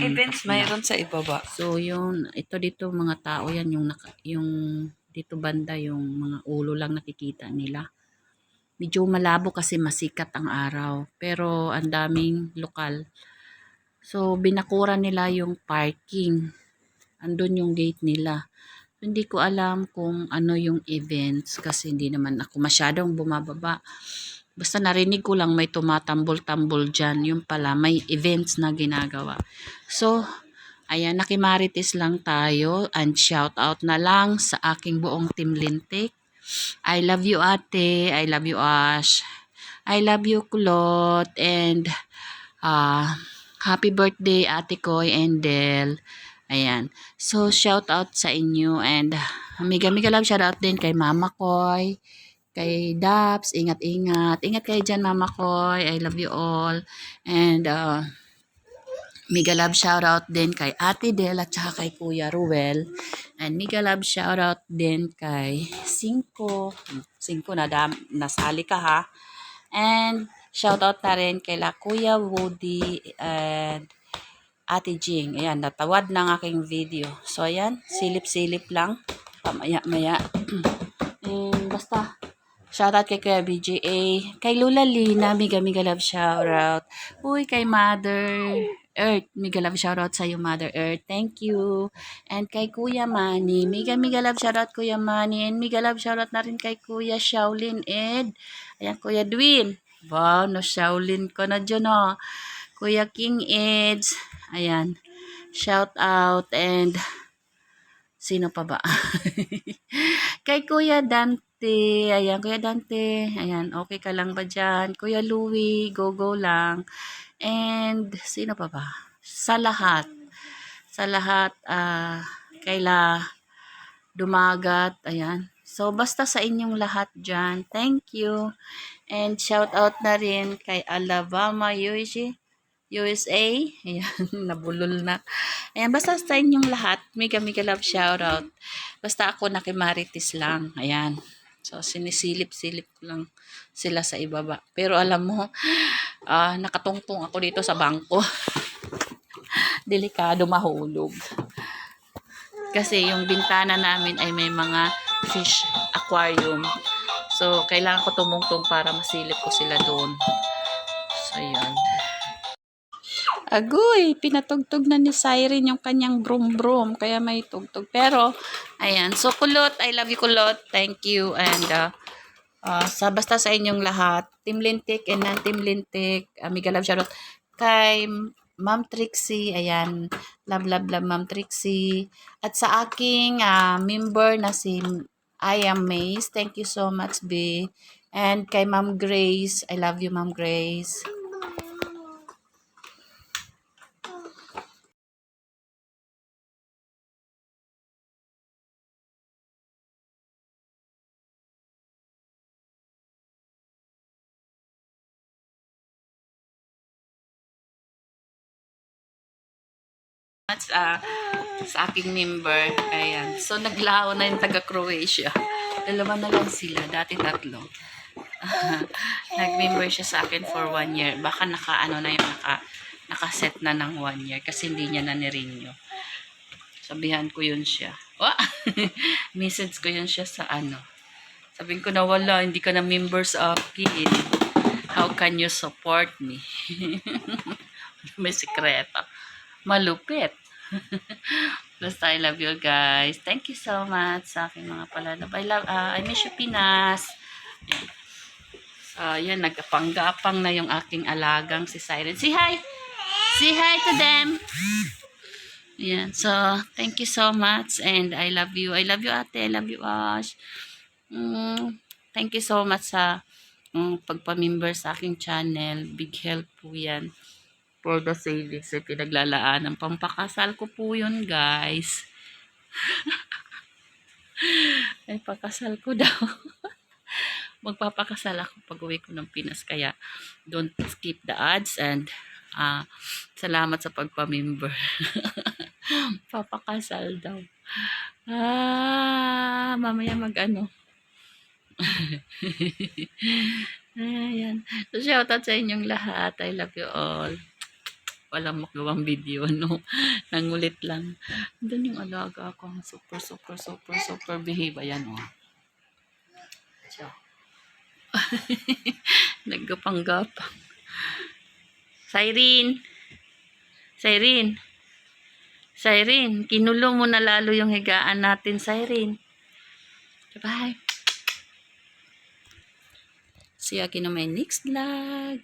events mayroon sa ibaba. So, yun, ito dito mga tao yan, yung dito banda, yung mga ulo lang nakikita nila. Medyo malabo kasi masikat ang araw, pero ang daming lokal. So, binakura nila yung parking. Andun yung gate nila. Hindi ko alam kung ano yung events kasi hindi naman ako masyadong bumababa. Basta narinig ko lang may tumatambol-tambol dyan. Yung pala, may events na ginagawa. So, ayan, nakimarites lang tayo and shout out na lang sa aking buong Team Lintik. I love you ate, I love you Ash, I love you Kulot, and happy birthday ate Koy and Del. Ayan. So, shout out sa inyo and mega love shout out din kay Mama Koy, kay Daps, ingat-ingat. Ingat kayo dyan Mama Koy. I love you all. And mega love shout out din kay Ate Del at saka kay Kuya Ruel. And mega love shout out din kay Cinco. Cinco nasali ka ha. And shout out na rin kay Kuya Woody and Ate Jing. Ayan, natawad ng aking video. So, ayan, silip-silip lang. Pamaya-maya. And basta, shoutout kay Kuya BGA. Kay Lula Lina, mega love shoutout. Uy, kay Mother Earth, mega love shoutout sa'yo, Mother Earth. Thank you. And kay Kuya Manny, mega love shoutout Kuya Manny. And mega love shoutout na rin kay Kuya Shaolin Ed. Ayan, Kuya Dwin. Wow, no Shaolin ko na dyan, oh. Kuya King Eds. Ayan. Shout out and sino pa ba? Kay Kuya Dante. Ayan, Kuya Dante. Ayan, okay ka lang ba dyan? Kuya Louie, go lang. And sino pa ba? Sa lahat. Sa lahat, kaila Dumagat. Ayan. So, basta sa inyong lahat dyan. Thank you. And shout out na rin kay Alabama USA. Ayan, nabulol na. Ayan, basta sa inyong lahat, mega love shoutout. Basta ako nakimarites lang. Ayan. So, sinisilip-silip ko lang sila sa ibaba. Pero alam mo, nakatungtong ako dito sa bangko. Delikado mahulog. Kasi yung bintana namin ay may mga fish aquarium. So, kailangan ko tumungtong para masilip ko sila doon. So, ayan. Agoy, pinatugtog na ni Siren yung kanyang brum-brum. Kaya may tugtog. Pero, ayan. So, Kulot, I love you, Kulot. Thank you. And, basta sa inyong lahat, Team Lintik and non-Team Lintik, mega love shoutout kay Ma'am Trixie. Ayan. Love, Ma'am Trixie. At sa aking member na si I am Maze. Thank you so much, B. And kay Ma'am Grace. I love you, Ma'am Grace. Sa aking member. Ayan. So, naglao na yung taga-Croatia. Dalawa na lang sila. Dati tatlo. Nag-member siya sa akin for 1 year. Baka nakaset na ng 1 year kasi hindi niya na nirenew. Sabihan ko yun siya. Message ko yun siya sa ano. Sabihin ko na wala, hindi ka na member sa akin. How can you support me? May sikreto. Malupit. Basta I love you guys. Thank you so much sa aking mga palalab. I miss you Pinas. Yan, nagkapang-gapang na yung aking alagang si Siren. Say hi! Say hi to them! Yan, so, thank you so much and I love you. I love you ate, I love you Ash. Thank you so much sa pagpamember sa aking channel. Big help po yan. For the savings ay pinaglalaan ng pampakasal ko po yun guys. Ay pakasal ko daw. Magpapakasal ako pag uwi ko ng Pinas kaya don't skip the ads and salamat sa pagpamember. Papakasal daw. Mamaya mag-ano. Ayan. So, shoutout sa inyong lahat. I love you all. palang magawang video, no? Nangulit lang. Doon yung alaga ko. Super behave. Ayan, oh. So, naggapang-gapang. Cyrene, kinulo mo na lalo yung higaan natin, Cyrene. Bye. See you again on my next vlog.